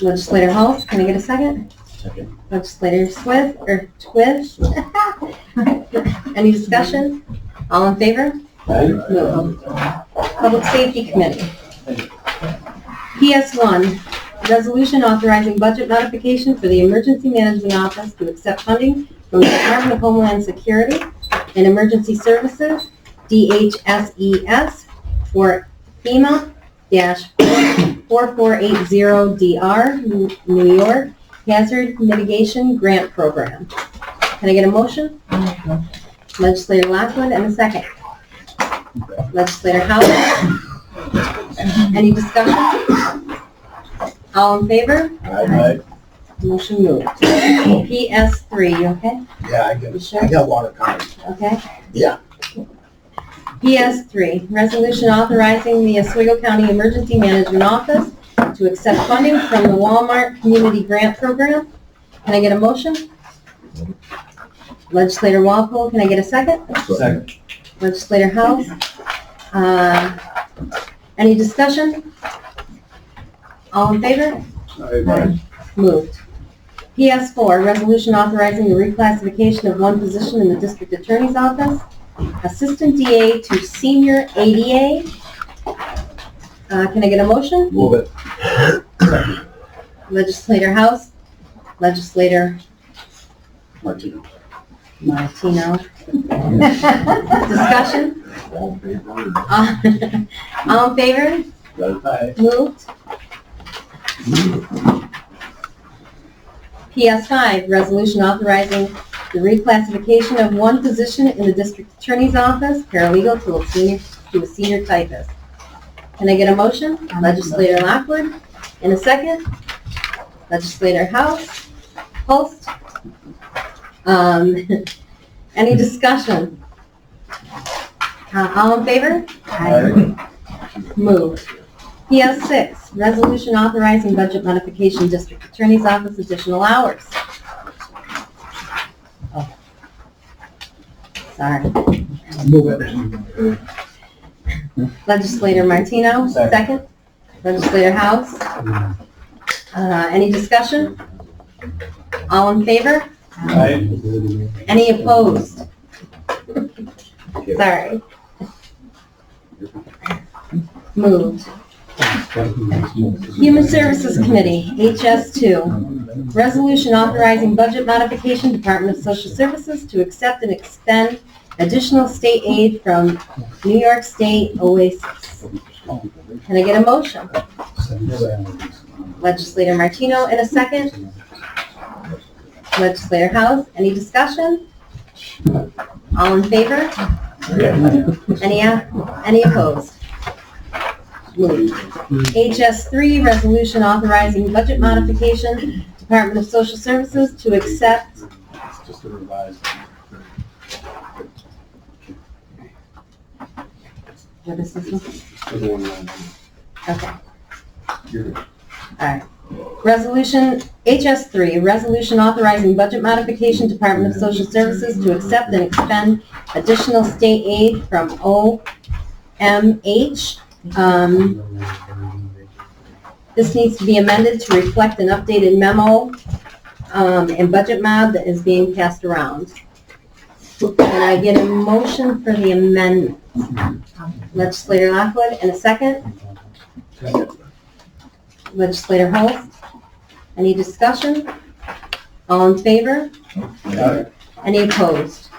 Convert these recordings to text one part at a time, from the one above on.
Legislator Hall, can I get a second? Second. Legislator Twist. Any discussion? All in favor? Moved. Public Safety Committee. PS1, resolution authorizing budget modification for the Emergency Management Office to accept funding from the Department of Homeland Security and Emergency Services, DHSES, for FEMA-4480DR, New York, Hazard Mitigation Grant Program. Can I get a motion? Legislator Lockwood, and a second. Legislator Howard. Any discussion? All in favor? Aye. Motion moved. PS3, you okay? Yeah, I got water cards. Okay. Yeah. PS3, resolution authorizing the Oswego County Emergency Management Office to accept funding from the Walmart Community Grant Program. Can I get a motion? Legislator Walpole, can I get a second? Second. Legislator House. Any discussion? All in favor? Aye. Moved. PS4, resolution authorizing the reclassification of one position in the District Attorney's Office, Assistant DA to Senior ADA. Can I get a motion? Move it. Second. Legislator House. Legislator Martino. Martino. Discussion? All in favor? Aye. Moved. PS5, resolution authorizing the reclassification of one position in the District Attorney's Office, paralegal to a senior typist. Can I get a motion? Legislator Lockwood. In a second. Legislator House. Holst. Any discussion? All in favor? Aye. Moved. PS6, resolution authorizing budget modification, District Attorney's Office, additional hours. Oh. Sorry. Move it. Legislator Martino, second. Legislator House. Any discussion? All in favor? Aye. Any opposed? Sorry. Moved. Human Services Committee, HS2, resolution authorizing budget modification, Department of Social Services to accept and expend additional state aid from New York State OASIS. Can I get a motion? Legislator Martino in a second. Legislator House, any discussion? All in favor? Any opposed? Moved. HS3, resolution authorizing budget modification, Department of Social Services to accept. Just to revise. What is this one? Okay. All right. Resolution, HS3, resolution authorizing budget modification, Department of Social Services to accept and expend additional state aid from OMH. This needs to be amended to reflect an updated memo and budget mod that is being passed around. Can I get a motion for the amendment? Legislator Lockwood, and a second? Legislator Holst. Any discussion? All in favor? Aye. Any opposed?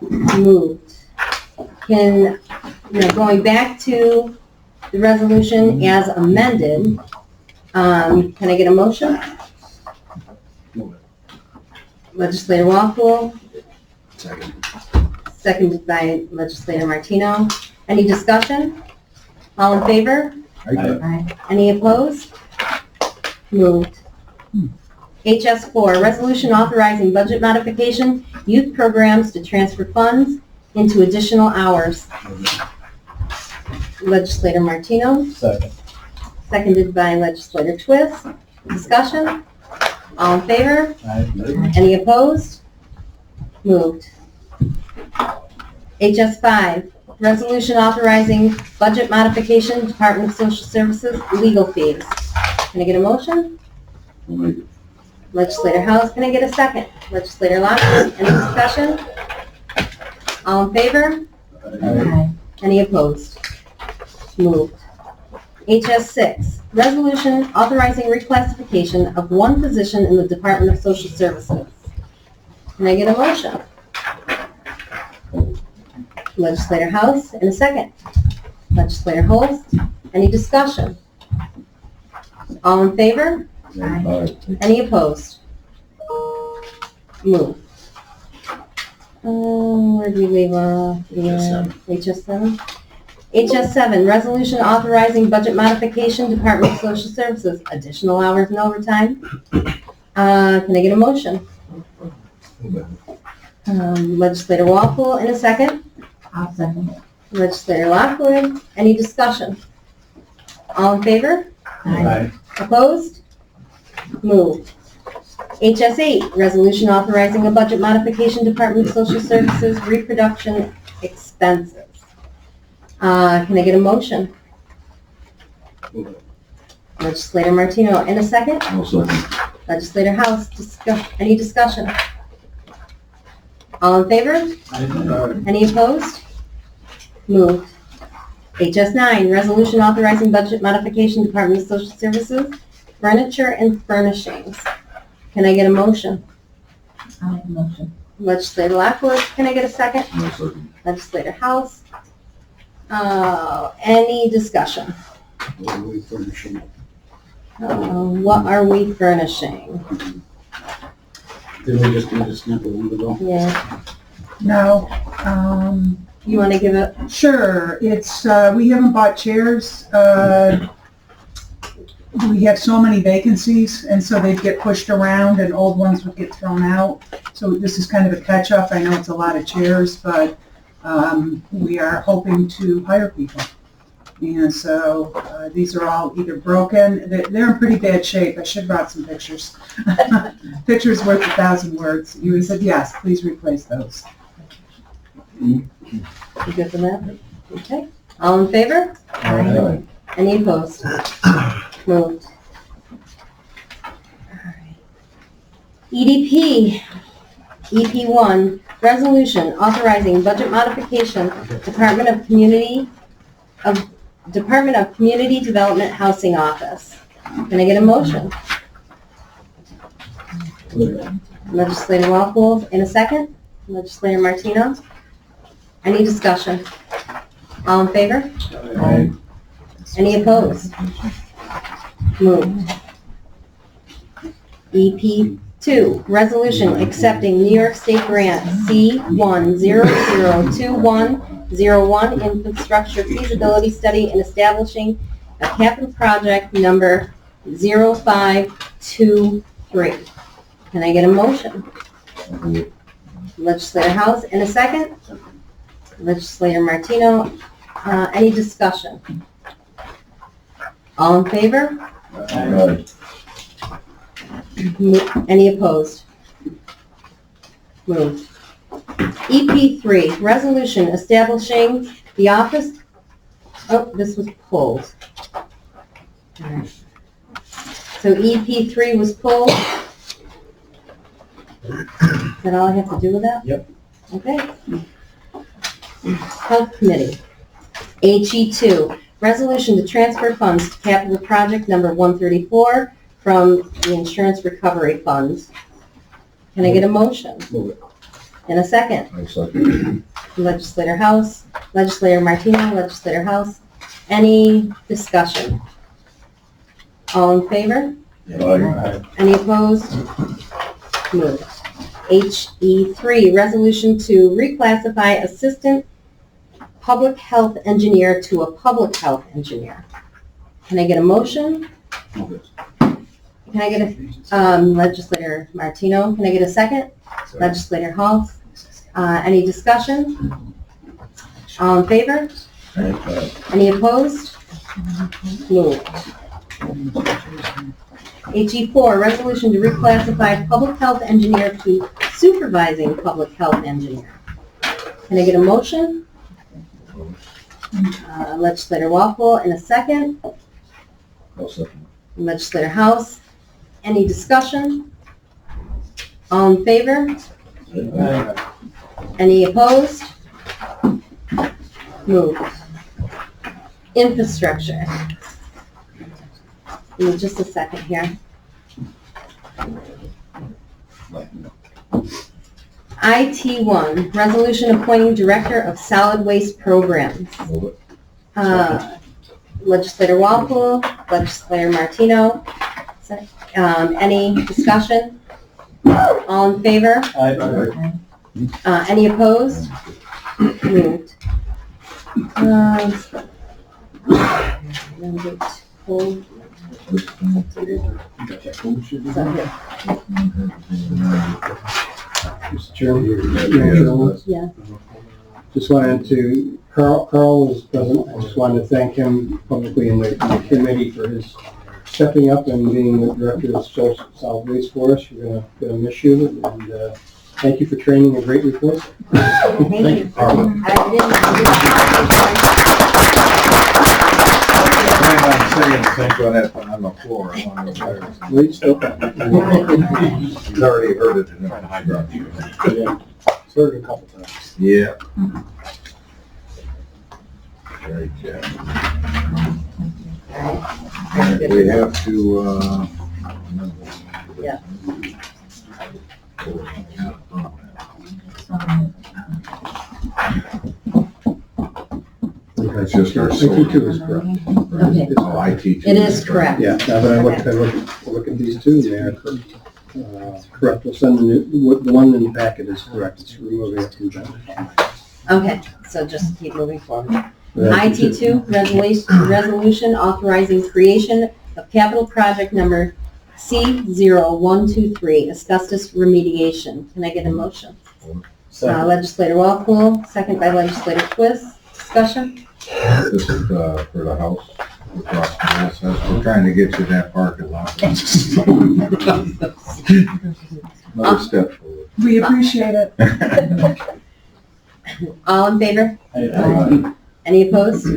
Moved. Going back to the resolution as amended, can I get a motion? Move it. Legislator Walpole, Second. seconded by Legislator Martino. Any discussion? All in favor? Aye. Any opposed? Moved. HS4, resolution authorizing budget modification, youth programs to transfer funds into additional hours. Legislator Martino, Second. seconded by Legislator Twist. Discussion? All in favor? Aye. Any opposed? Moved. HS5, resolution authorizing budget modification, Department of Social Services, legal fees. Can I get a motion? I'll make it. Legislator House, can I get a second? Legislator Lockwood, any discussion? All in favor? Aye. Any opposed? Moved. HS6, resolution authorizing reclassification of one position in the Department of Social Services. Can I get a motion? Legislator House, in a second. Legislator Holst, any discussion? All in favor? Aye. Any opposed? Moved. Where do we leave off? HS7. HS7, resolution authorizing budget modification, Department of Social Services, additional hours and overtime. Can I get a motion? Legislator Walpole, in a second. I'll second. Legislator Lockwood, any discussion? All in favor? Aye. Opposed? Moved. HS8, resolution authorizing a budget modification, Department of Social Services, reproduction expenses. Can I get a motion? Legislator Martino, in a second. I'll second. Legislator House, any discussion? All in favor? Aye. Any opposed? Moved. HS9, resolution authorizing budget modification, Department of Social Services, furniture and furnishings. Can I get a motion? I'll make a motion. Legislator Lockwood, can I get a second? I'll second. Legislator House. Any discussion? What are we furnishing? What are we furnishing? Did we just do this not a while ago? Yeah, No, you want to give it? sure, it's, we haven't bought chairs. We have so many vacancies, and so they'd get pushed around and old ones would get thrown out. So this is kind of a catch-up. I know it's a lot of chairs, but we are hoping to hire people. And so these are all either broken, they're in pretty bad shape. I should have brought some pictures. Pictures worth 1,000 words. You said, yes, please replace those. You good for that? Okay. All in favor? Aye. Any opposed? Moved. Alright. EDP, EP1, resolution authorizing budget modification, Department of Community Development Housing Office. Can I get a motion? Legislator Walpole, in a second. Legislator Martino. Any discussion? All in favor? Aye. Any opposed? Moved. EP2, resolution accepting New York State Grant C1002101 infrastructure feasibility study and establishing a capital project number 0523. Can I get a motion? Legislator House, in a second. Legislator Martino, any discussion? All in favor? Aye. Any opposed? Moved. EP3, resolution establishing the office, oh, this was pulled. All right. So EP3 was pulled. Is that all I have to do with that? Yep. Okay. Health Committee. HE2, resolution to transfer funds to capital project number 134 from the Insurance Recovery Fund. Can I get a motion? Move it. In a second. I second. Legislator House, Legislator Martino, Legislator House. Any discussion? All in favor? Aye. Any opposed? Moved. HE3, resolution to reclassify assistant public health engineer to a public health engineer. Can I get a motion? Move it. Can I get a, Legislator Martino, can I get a second? Legislator Hall, any discussion? All in favor? Aye. Any opposed? Moved. HE4, resolution to reclassify public health engineer to supervising public health engineer. Can I get a motion? Legislator Walpole, in a second. I'll second. Legislator House, Any discussion? All in favor? Any opposed? Moved. Infrastructure. Give me just a second here. IT1, resolution appointing director of solid waste programs. Legislator Walpole, Legislator Martino. Any discussion? All in favor? Any opposed? Moved. Mr. Chairman, Yeah. just wanted to, Carl was present. I just wanted to thank him publicly in the committee for his stepping up and being the director of solid waste for us. We're gonna miss you, and thank you for training a great reporter. Thank you. Think on that one on the floor. Wait, okay. He's already heard it in the hydro. Yeah. Heard it a couple times. Yeah. Very good. We have to, Yeah. It's just our IT2 is correct. Okay. Oh, IT2. It is correct. Yeah, now that I look at these two, and they are correct. We'll send the one in the packet is correct. It's removing it from John. Okay, so just keep moving forward. IT2, resolution authorizing creation of capital project number C0123, asbestos remediation. Can I get a motion? Legislator Walpole, second by Legislator Twist. Discussion? This is, for the house across the west. We're trying to get you that parking lot. Another step forward. We appreciate it. All in favor? Any opposed?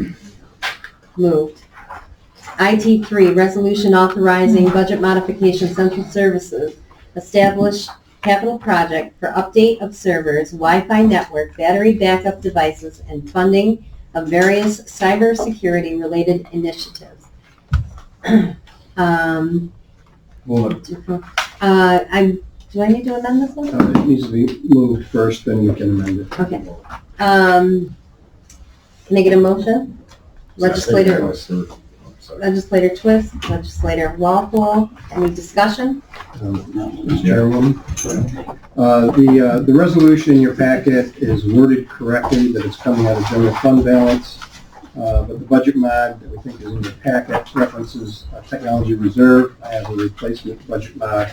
Moved. IT3, resolution authorizing budget modification central services, establish capital project for update of servers, Wi-Fi network, battery backup devices, and funding of various cybersecurity related initiatives. Do I need to amend this one? It needs to be moved first, then we can amend it. Okay. Can I get a motion? Legislator Twist, Legislator Walpole, any discussion? Mr. Chairwoman, the resolution in your packet is worded correctly, that it's coming out of general fund balance, but the budget mod that we think is in your packet references technology reserve. I have a replacement budget mod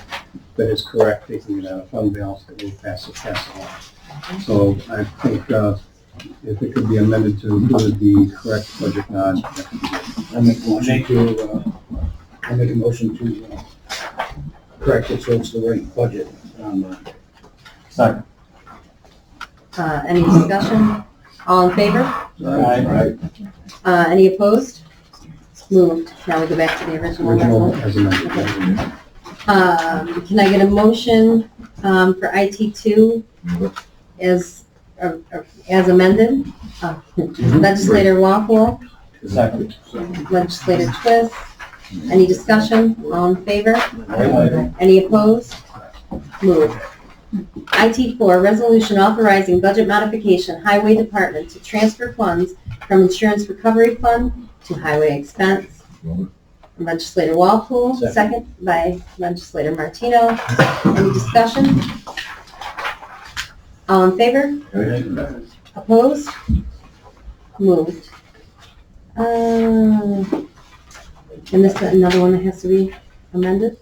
that is correct, taking it out of fund balance that will pass along. So I think if it could be amended to include the correct budget mod. I'll make a motion to correct it so it's the right budget. Second. Any discussion? All in favor? Right. Any opposed? Moved. Now we go back to the original Original resolution. as amended. Can I get a motion for IT2 as amended? Legislator Walpole, Second. Legislator Twist. Any discussion? All in favor? Any opposed? Moved. IT4, resolution authorizing budget modification, Highway Department to transfer funds from Insurance Recovery Fund to Highway Expense. Legislator Walpole, second by Legislator Martino. Any discussion? All in favor? Opposed? Moved. And this is another one that has to be amended?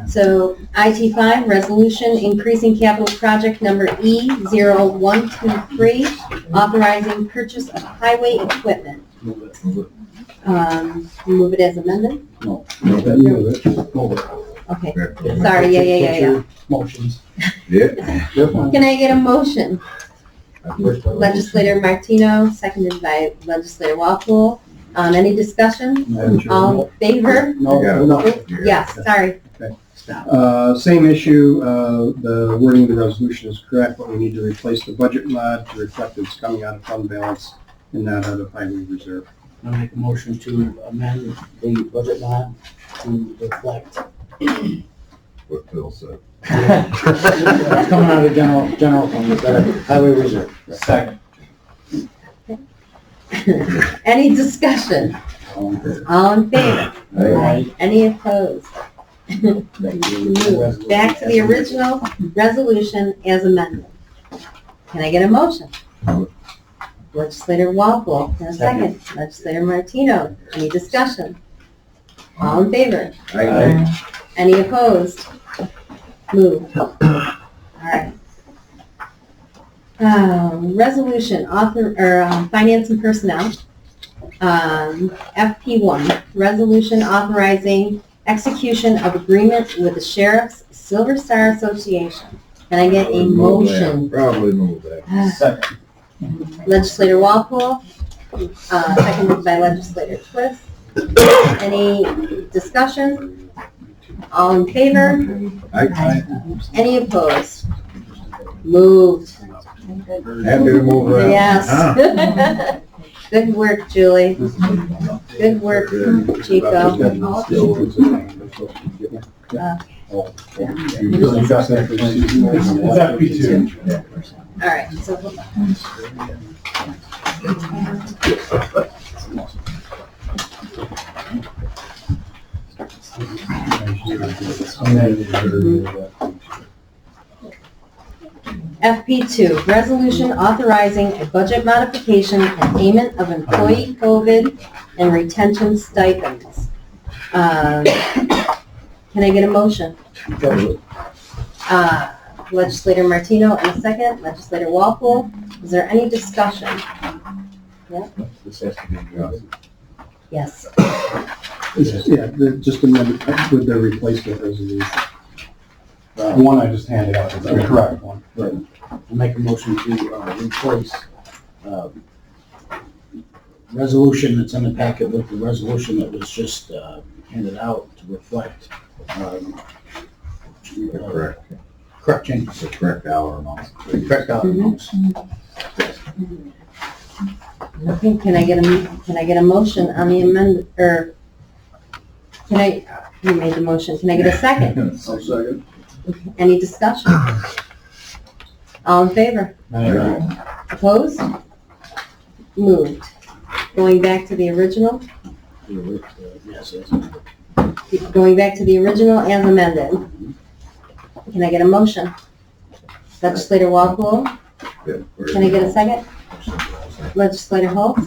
So IT5, resolution increasing capital project number E0123, authorizing purchase of highway equipment. Move it as amended? No. Okay, sorry, yeah. Motions. Yeah. Can I get a motion? Legislator Martino, seconded by Legislator Walpole. Any discussion? Madam Chair. All in favor? No. Yes, sorry. Same issue, the wording of the resolution is correct, but we need to replace the budget mod to reflect it's coming out of fund balance and not out of highway reserve. I make a motion to amend the budget line to reflect. What Phil said. It's coming out of general fund, instead of highway reserve. Second. Any discussion? All in favor? Aye. Any opposed? Move back to the original resolution as amended. Can I get a motion? Legislator Walpole, and a second. Legislator Martino, any discussion? All in favor? Aye. Any opposed? Move. All right. Resolution, finance and personnel. FP1, resolution authorizing execution of agreement with the Sheriff's Silver Star Association. Can I get a motion? Probably move that. Second. Legislator Walpole, seconded by Legislator Twist. Any discussion? All in favor? Aye. Any opposed? Moved. Happy to move that. Yes. Good work, Julie. Good work, Chico. All right, so FP2, resolution authorizing a budget modification and payment of employee COVID and retention stipends. Can I get a motion? Legislator Martino and a second. Legislator Walpole. Is there any discussion? This has to be adjusted. Yes. Yeah, just amend it with the replacement resolution. The one I just handed out is the correct one. I make a motion to replace resolution that's in the packet with the resolution that was just handed out to reflect correct changes. The correct dollar amount. Correct dollar amounts. Okay, can I get a motion on the amendment, or you made the motion, can I get a second? I'll second. Any discussion? All in favor? Opposed? Moved. Going back to the original? Yes, Going back to the original as amended. Can I get a motion? Legislator Walpole, can I get a second? Legislator Holt?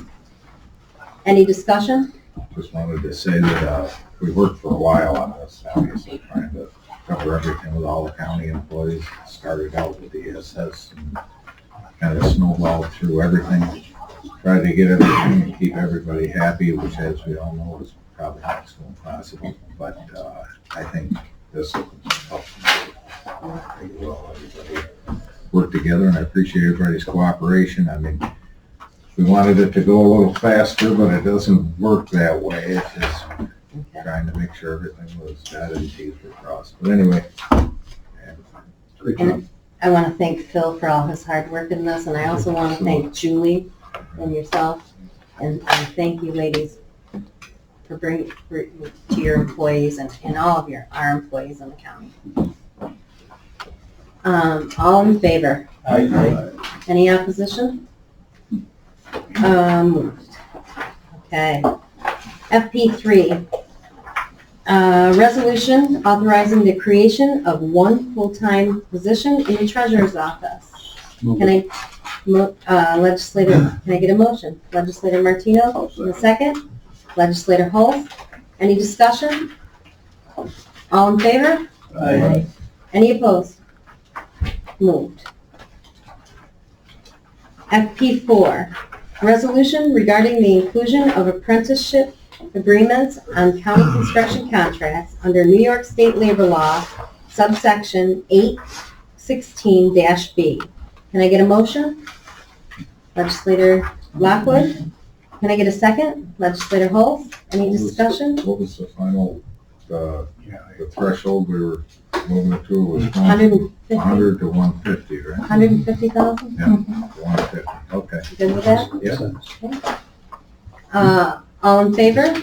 Any discussion? Just wanted to say that we worked for a while on this, obviously trying to cover everything with all the county employees. Started out with the ESS and kind of snowballed through everything. Tried to get everything and keep everybody happy, which, as we all know, is probably not so possible. But I think this will help pretty well. Everybody work together, and I appreciate everybody's cooperation. I mean, we wanted it to go a little faster, but it doesn't work that way. It's just trying to make sure everything was dotted and T's were crossed. But anyway, Great job. And I want to thank Phil for all his hard work in this, and I also want to thank Julie and yourself, and thank you ladies for bringing to your employees and all of our employees in the county. All in favor? Aye. Any opposition? Moved. Okay. FP3, resolution authorizing the creation of one full-time position in the treasurer's office. Can I, legislator, can I get a motion? Legislator Martino, in a second. Legislator Holt, any discussion? All in favor? Aye. Any opposed? Moved. FP4, resolution regarding the inclusion of apprenticeship agreements on county construction contracts under New York State Labor Law, subsection 816-B. Can I get a motion? Legislator Lockwood, Can I get a second? Legislator Holtz, any discussion? What was the final, the threshold we were moving it to was 150, 100 to 150, right? 150,000? Yeah, 150, okay. You good with that? Yeah. All in favor?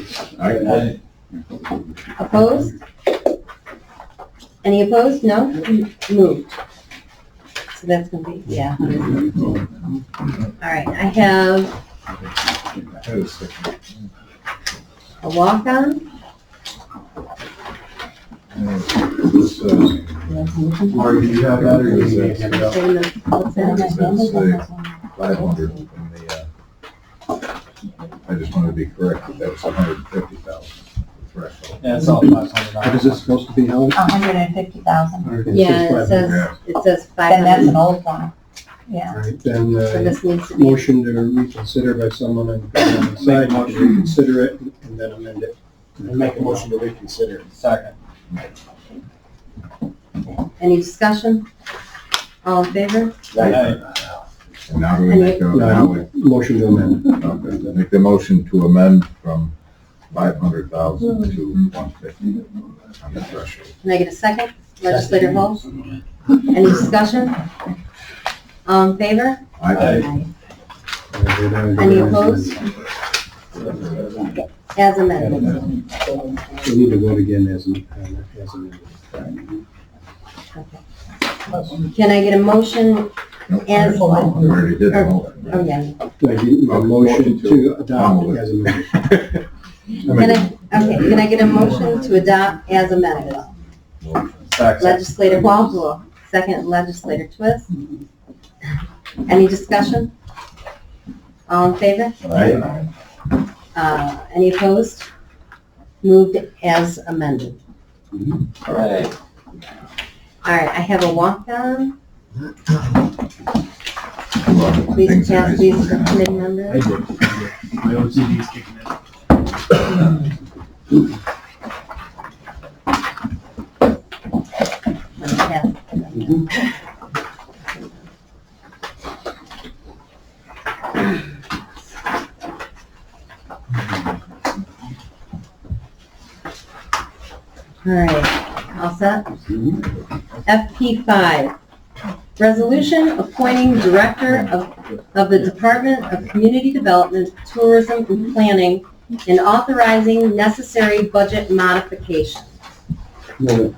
I, Opposed? Any opposed? No? Moved. So that's gonna be, yeah. All right, I have had a second. a walk-on. This, Lori, do you have that, or do you need to hand it out? What's that? It says, 500 in the, I just wanted to be correct, that was 150,000 threshold. Yeah, it's all $500. What is this supposed to be held? 150,000. Yeah, it says Then that's an 500. old one. Yeah. All right, then, So this needs to be, motion to reconsider by someone on the side, you can reconsider it and then amend it. And make a motion to reconsider. Second. any discussion? All in favor? And now do we make a, now we, Motion to amend. okay, make the motion to amend from 500,000 to 150 on the threshold. Can I get a second? Legislator Holtz? Any discussion? All in favor? I, Any opposed? As amended. We need to vote again as amended. Can I get a motion as, we already did the oh motion. yeah. I need a motion to adopt as amended. Can I get a motion to adopt as amended? Legislator Walpole, second Legislator Twist. Any discussion? All in favor? Any opposed? Moved as amended. All right. All right, I have a walk-on. Well, Please things are pass nice. these to committee members. My OCD's kicking in. All right, all set? FP5, resolution appointing director of the Department of Community Development, Tourism, and Planning, and authorizing necessary budget modifications. Move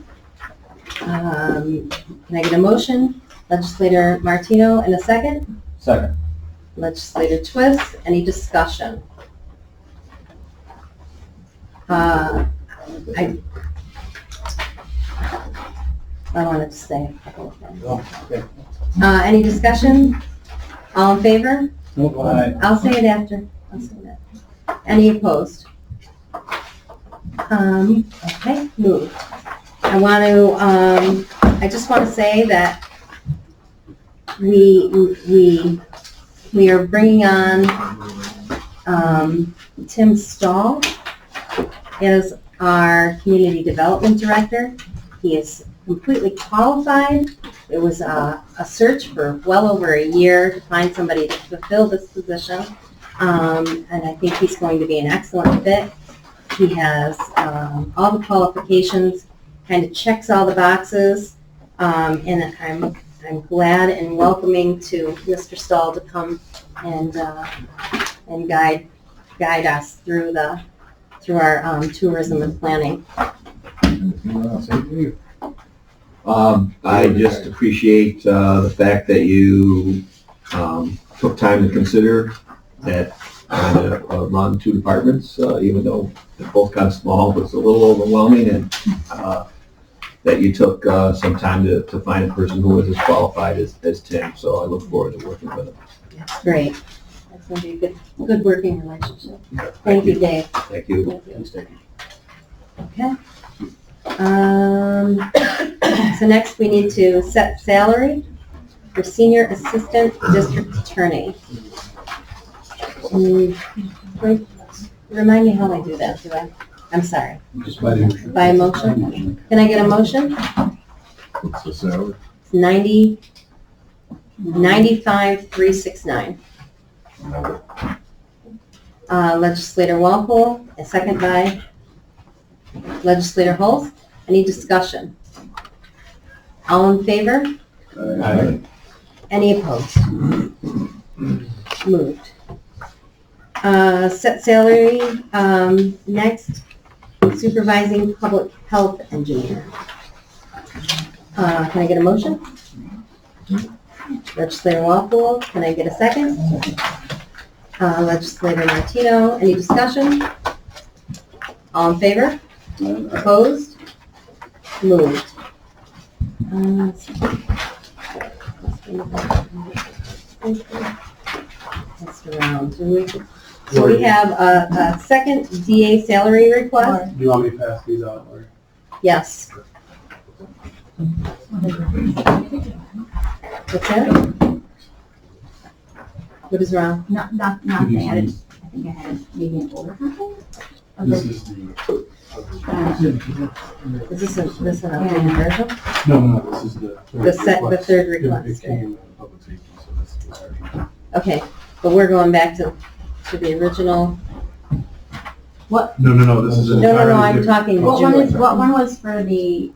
Can I get a motion? Legislator Martino, and a second? Second. Legislator Twist, any discussion? I wanted to say a couple of things. Okay. Any discussion? All in favor? Aye. I'll say it after. I'll say that. Any opposed? Okay, moved. I just want to say that we are bringing on, Tim Stahl as our community development director. He is completely qualified. It was a search for well over a year to find somebody to fulfill this position. And I think he's going to be an excellent fit. He has all the qualifications, kind of checks all the boxes. And I'm glad and welcoming to Mr. Stahl to come and guide us through our tourism and planning. Anything else? I just appreciate the fact that you took time to consider that trying to run two departments, even though they're both kind of small, but it's a little overwhelming, and that you took some time to find a person who was as qualified as Tim. So I look forward to working with him. That's great. That's going to be a good working relationship. Thank you, Dave. Thank you. Thank you. Okay. So next we need to set salary for senior assistant district attorney. Remind me how I do that, I'm sorry. Just by the motion. By a motion? Can I get a motion? What's the salary? It's 95,369. Legislator Walpole, a second by Legislator Holst. Any discussion? All in favor? Aye. Any opposed? Moved. Set salary, next, supervising public health engineer. Can I get a motion? Legislator Walpole, can I get a second? Legislator Martino, any discussion? All in favor? Opposed? Moved. Let's see. That's around. So we have a second DA salary request? Do you want me to pass these out, Lori? Yes. What's that? What is wrong? Nothing, I think I had maybe an order something? This is the. Is this an updated version? No, this is the. The third It request. came in public safety, so this is our. Okay, but we're going back to the original. No, this is. No, I'm talking to What Julie. one was for the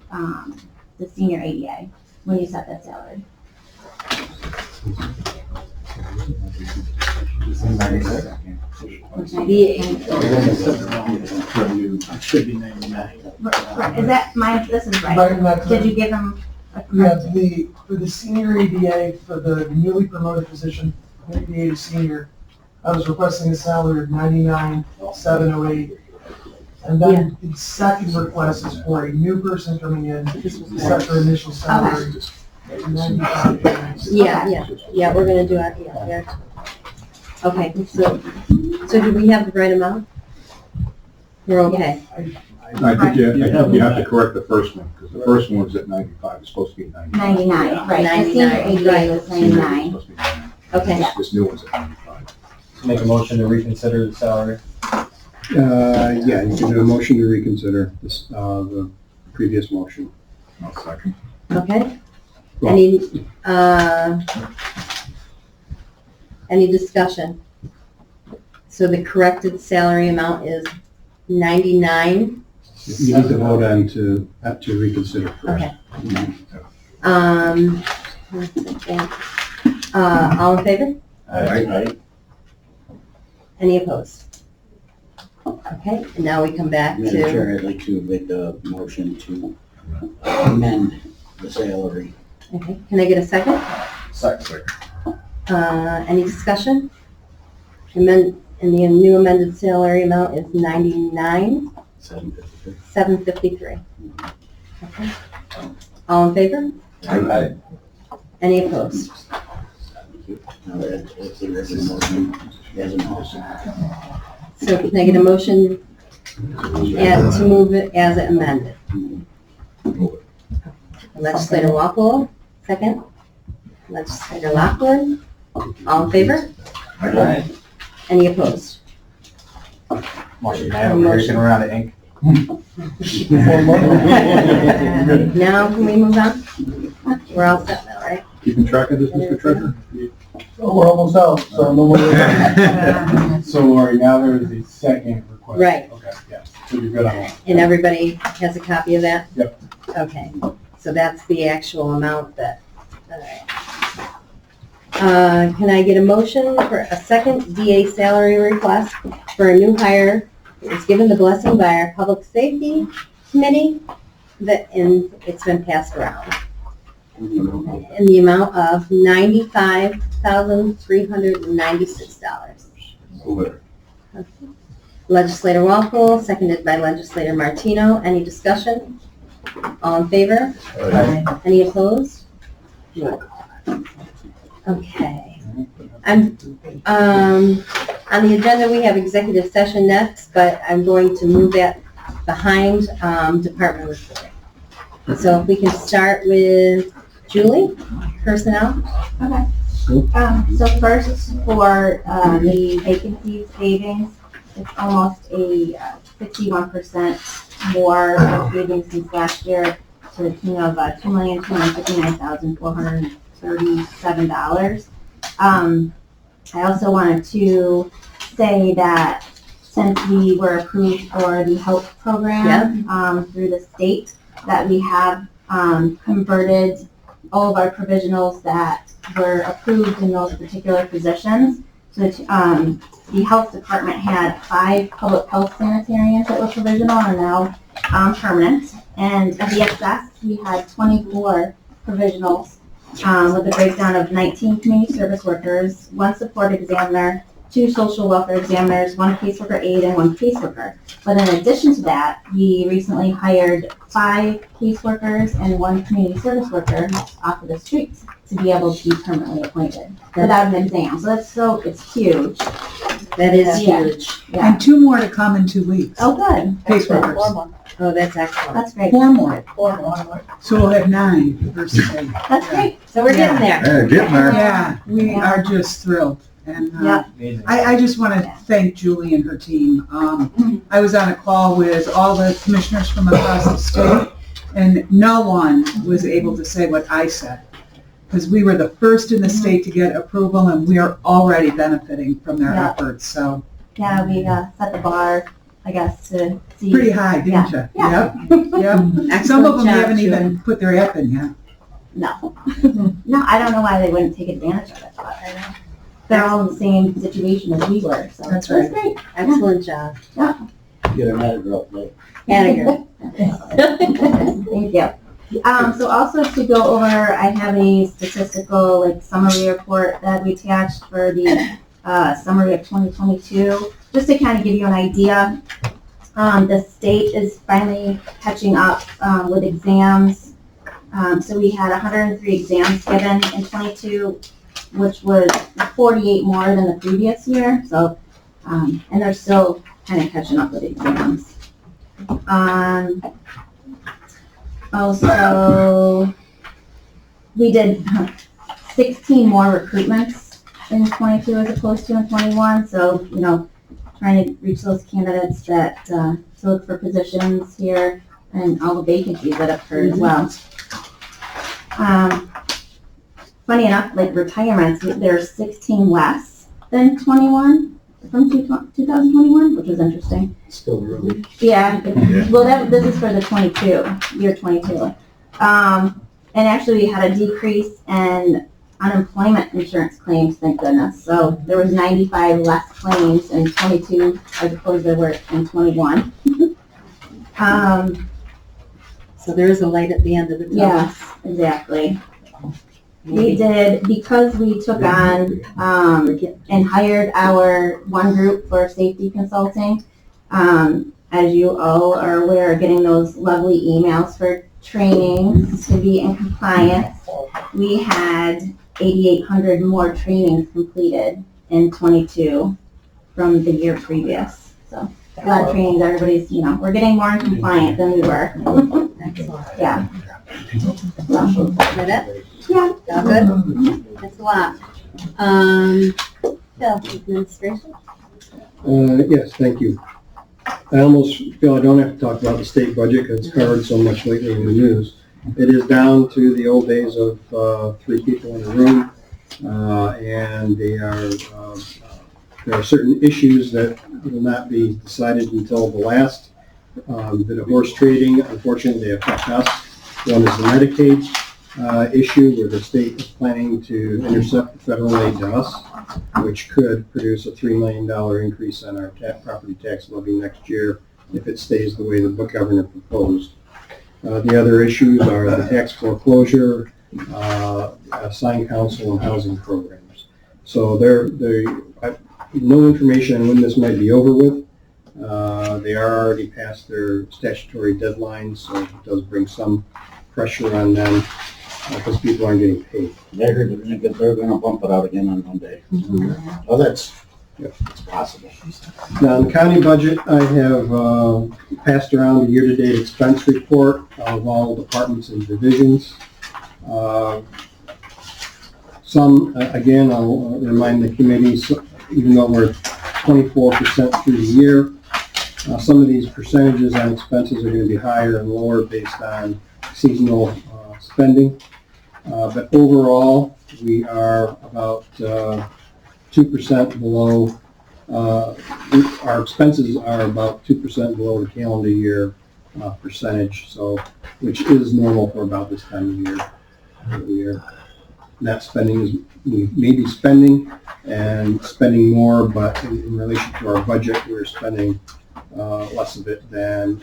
senior ADA, when you set that salary? Should be 99. Is that, this is right. Did you give them a Yeah, correct? for the senior ADA, for the newly promoted position, ADA senior, I was requesting a salary of 99,708. And then the second request is for a new person coming in, to set their initial salary. 95. Yeah, we're gonna do our, yeah. Okay, so do we have the right amount? We're okay. I think you have to correct the first one, because the first one was at 95, it's supposed to be 99. 99, right. The senior 99, ADA was Senior is 99. supposed to be 99. Okay, This new one's at 95. Make a motion to reconsider the salary. Yeah, you can do a motion to reconsider this, the previous motion. I'll second. okay. Well- Any discussion? So the corrected salary amount is 99? You need to vote on to reconsider first. Okay. All in favor? Aye. Any opposed? Okay, and now we come back Madam to, Chair, I'd like to make a motion to amend the salary. okay, can I get a second? Second. Any discussion? And then, and the new amended salary amount is 99, 753. 753. Okay. All in favor? Aye. Any opposed? Thank you. Now, that's the original motion, as a motion. So can I get a motion to move it as amended? Legislator Walpole, second. Legislator Lockwood, all in favor? Aye. Any opposed? Motion now, around the ink. Now can we move on? We're all set now, right? Keeping track of this, Mr. Treasurer? Oh, we're almost out, so no more. So Lori, now there is the second request. Right. Okay, yeah, so you're good on that. And everybody has a copy of that? Yep. Okay, so that's the actual amount that, all right. Can I get a motion for a second DA salary request for a new hire? It was given the blessing by our Public Safety Committee, and it's been passed around. In the amount of $95,396. Legislator Walpole, seconded by Legislator Martino. Any discussion? All in favor? Any opposed? Okay. On the agenda, we have executive session next, but I'm going to move that behind department report. So if we can start with Julie, personnel. Okay. So first, for the vacancy savings, it's almost a 51% more savings since last year, to the tune of $2,259,437. I also wanted to say that since we were approved for the health program, through the state, that we have, converted all of our provisionals that were approved in those particular positions. So, the health department had 5 public health sanitarians that were provisional and are now, permanent. And at the ESS, we had 24 provisionals, with a breakdown of 19 community service workers, 1 support examiner, 2 social welfare examiners, 1 caseworker aide, and 1 caseworker. But in addition to that, we recently hired 5 caseworkers and 1 community service worker off of the streets to be able to be permanently appointed without an exam. So it's huge. That is Yeah. huge. Yeah. And 2 more to come in 2 weeks. Oh, good. Caseworkers. Oh, that's excellent. That's great. 4 more. So we'll have 9 versus 8. That's great. So we're getting there. Hey, getting there. Yeah, we are just thrilled. And Yeah. I just want to thank Julie and her team. I was on a call with all the commissioners from across the state, and no one was able to say what I said. Because we were the first in the state to get approval, and we are already benefiting from their Yeah. efforts. So Yeah, we set the bar, I guess, to see. pretty high, didn't you? Yeah. Yep. Yep. Some Excellent of them job, haven't Julie. even put their app in yet. No. No, I don't know why they wouldn't take advantage of it, but they're all in the same situation as we were, so. That's it was right. great. Excellent job. Get an autograph, like. Canada. Thank you. So also to go over, I have a statistical summary report that we attached for the summary of 2022, just to kind of give you an idea. The state is finally catching up with exams. So we had 103 exams given in 22, which was 48 more than the previous year. So, and they're still kind of catching up with exams. Also, we did 16 more recruitments in 22 as opposed to in 21. So, trying to reach those candidates that to look for positions here and all the vacancies that occurred as well. Funny enough, retirements, there's 16 less than 21 from 2021, which was interesting. Still early. Yeah, well, this is for the 22, year 22. And actually we had a decrease in unemployment insurance claims, thank goodness. So there was 95 less claims in 22 as opposed to there were in 21. So there is a light at the end of the tunnel. Yes, exactly. We did, because we took on and hired our one group for safety consulting. As you all are aware, getting those lovely emails for trainings to be in compliance. We had 8,800 more trainings completed in 22 from the year previous. So a lot of trainings, everybody's, we're getting more in compliant than we were. Excellent. Yeah. Is that it? Yeah. All good? That's a lot. Bill, administration? Yes, thank you. I almost feel I don't have to talk about the state budget because it's covered so much lately in the news. It is down to the old days of 3 people in a room, and there are certain issues that will not be decided until the last bit of horse trading. Unfortunately, they affect us. One is the Medicaid issue, where the state is planning to intercept the federal aid to us, which could produce a $3 million increase on our property tax levy next year if it stays the way the book governor proposed. The other issues are the tax foreclosure, assigned counsel, and housing programs. So no information on when this might be over with. They are already past their statutory deadlines, so it does bring some pressure on them because people aren't getting paid. I heard they're gonna bump it out again on Monday. Oh, that's possible. Now, in the county budget, I have passed around a year-to-date expense report of all departments and divisions. Some, again, I'll remind the committee, even though we're 24% through the year, some of these percentages on expenses are going to be higher and lower based on seasonal spending. But overall, we are about 2% below our expenses are about 2% below the calendar year percentage, so, which is normal for about this time of year. We are not spending, we may be spending and spending more, but in relation to our budget, we're spending less of it than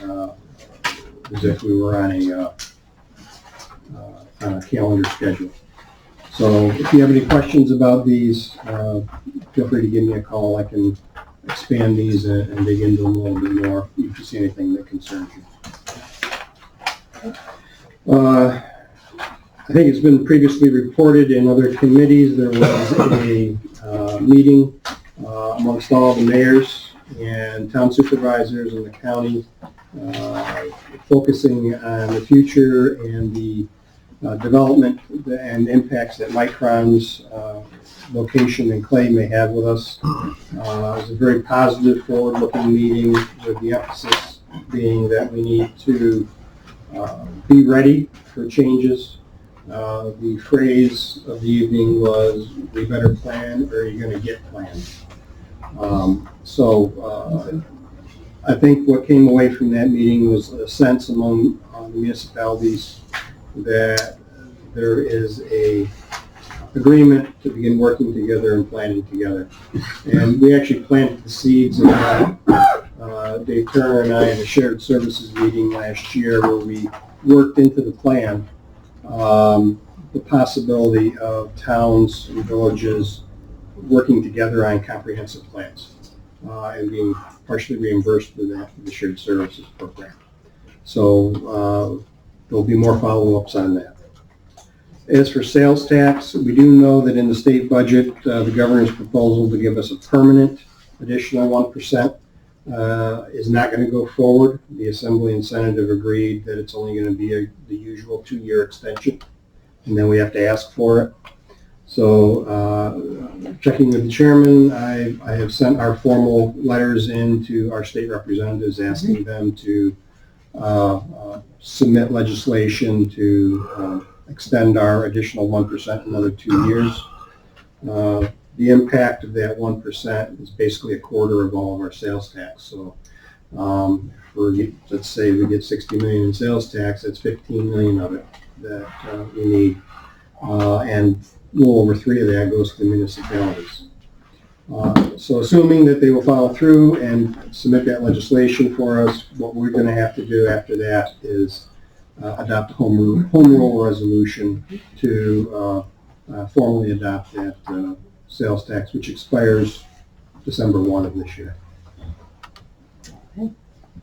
as if we were on a calendar schedule. So if you have any questions about these, feel free to give me a call. I can expand these and dig into them a little bit more if you see anything that concerns you. I think it's been previously reported in other committees, there was a meeting amongst all the mayors and town supervisors in the county focusing on the future and the development and impacts that Micron's location in Clay may have with us. It was a very positive, forward-looking meeting with the emphasis being that we need to be ready for changes. The phrase of the evening was, "We better plan or you're going to get planned." I think what came away from that meeting was a sense among the municipalities that there is a agreement to begin working together and planning together. And we actually planted the seeds of that. Dave Turner and I had a shared services meeting last year where we worked into the plan the possibility of towns and villages working together on comprehensive plans and being partially reimbursed for that through the shared services program. So there'll be more follow-ups on that. As for sales tax, we do know that in the state budget, the governor's proposal to give us a permanent additional 1% is not going to go forward. The Assembly and Senate have agreed that it's only going to be the usual 2-year extension, and then we have to ask for it. So checking with the chairman, I have sent our formal letters in to our state representatives asking them to submit legislation to extend our additional 1% another 2 years. The impact of that 1% is basically a quarter of all of our sales tax. So let's say we get 60 million in sales tax, that's 15 million of it that we need. And a little over 3 of that goes to the municipalities. So assuming that they will follow through and submit that legislation for us, what we're going to have to do after that is adopt a home rule resolution to formally adopt that sales tax, which expires December 1 of this year. Okay.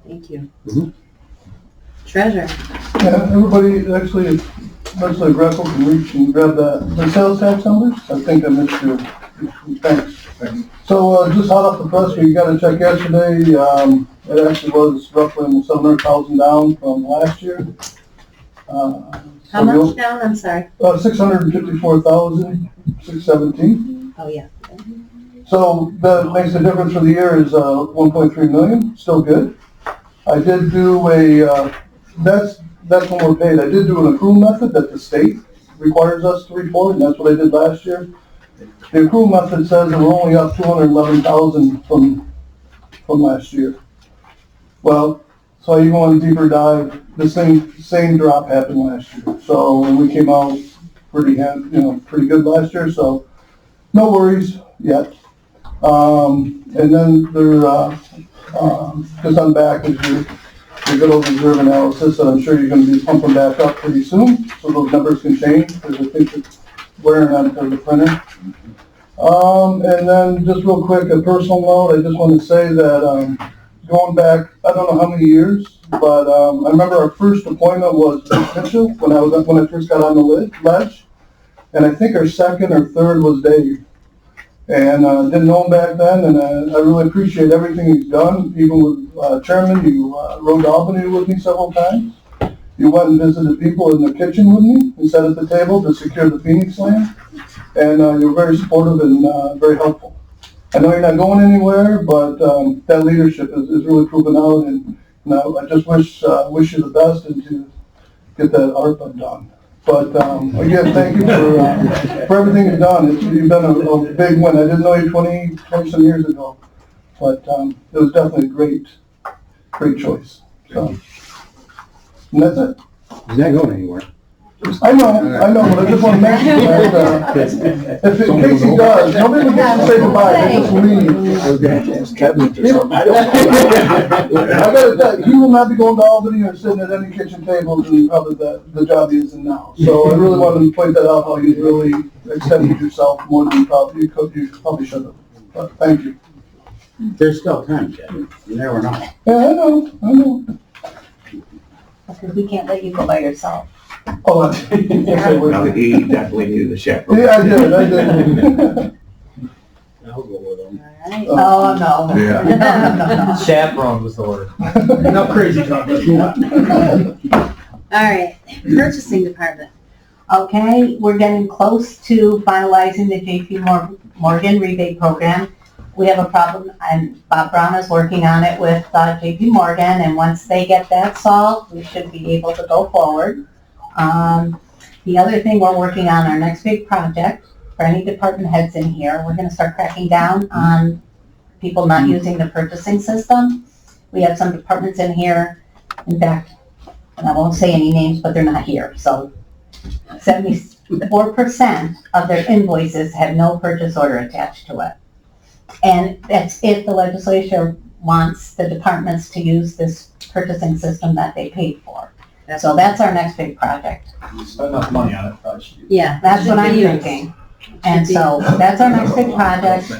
Thank you. Mhm. Treasurer. Yeah, everybody, actually, Legislator Greco can reach and grab the sales tax numbers. I think I missed your, thanks. So just hot off the press, we got a check yesterday. It actually was roughly almost 700,000 down from last year. How much down? I'm sorry. 654,617. Oh, yeah. So that makes the difference for the year is 1.3 million, still good. I did do that's when we're paid. I did do an accrual method that the state requires us to report, and that's what I did last year. The accrual method says that we're only up 211,000 from last year. Well, so you go on a deeper dive, the same drop happened last year. So we came out pretty good last year, so no worries yet. And then there, just on back is your good old reserve analysis that I'm sure you're going to be pumping back up pretty soon, so those numbers can change because I think it's wearing on the printer. And then just real quick, a personal note, I just want to say that going back, I don't know how many years, but I remember our first appointment was Mitchell when I first got on the ledge, and I think our second or third was Dave. And didn't know him back then, and I really appreciate everything he's done. Even with Chairman, you rode to Albany with me several times. You went and visited people in the kitchen with me and sat at the table to secure the Phoenix land. And you were very supportive and very helpful. I know you're not going anywhere, but that leadership is really proven out, and I just wish you the best and to get that ARPA done. But again, thank you for everything you've done. You've done a big win. I didn't know you 20 some years ago. but, it was definitely a great choice, so. And that's it. He's not going anywhere. I know, but I just want to mention that, if in case he does, nobody gets to say goodbye, he just leaves. Cabinet or something, I don't know. I gotta tell you, he will not be going to Albany or sitting at any kitchen table doing probably the job he is in now. So I really wanted to point that out, how you really extended yourself more than you probably should have. But thank you. There's still time, Kevin. You never know. Yeah, I know. Because we can't let you go by yourself. Oh, yes, I No, would. he definitely needed a chaperone. Yeah, I did. I'll go with them. All right. Oh, no. Yeah. No. Chaperone was the word. No crazy talk. All right, purchasing department. Okay, we're getting close to finalizing the JP Morgan rebate program. We have a problem, and Bob Brown is working on it with JP Morgan, and once they get that solved, we should be able to go forward. The other thing we're working on, our next big project, for any department heads in here, we're gonna start cracking down on people not using the purchasing system. We have some departments in here, in fact, and I won't say any names, but they're not here, so 74% of their invoices have no purchase order attached to it. And that's if the legislature wants the departments to use this purchasing system that they paid for. So that's our next big project. Spend enough money on it, probably should do. Yeah. That's what I'm should be used. thinking. And so that's our next big project.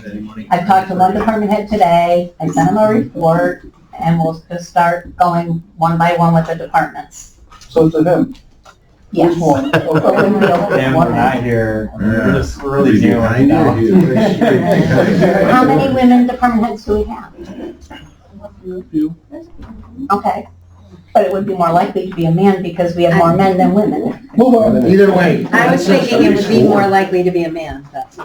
I've talked to one department head today, I sent him a report, and we'll just start going one by one with the departments. So it's a him. Yes. Which one? It wouldn't be over Damn, one we're head. not here. Yeah. We're just really new right now. How many women department heads do we have? Okay, but it would be more likely to be a man because we have more men than women. Move on. Either way. I was thinking it would be more likely to be a man, but.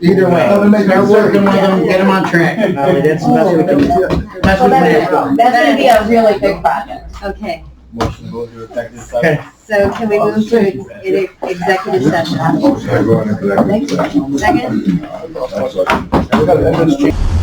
Either That would way. make Start sense. working with them, get them on track. That's the best we can do. Best So we can do. that's gonna be a really big project. Okay, Motion to go into executive Okay. session. so can we move to executive session? I go in executive session. Second? That's what- We gotta end this.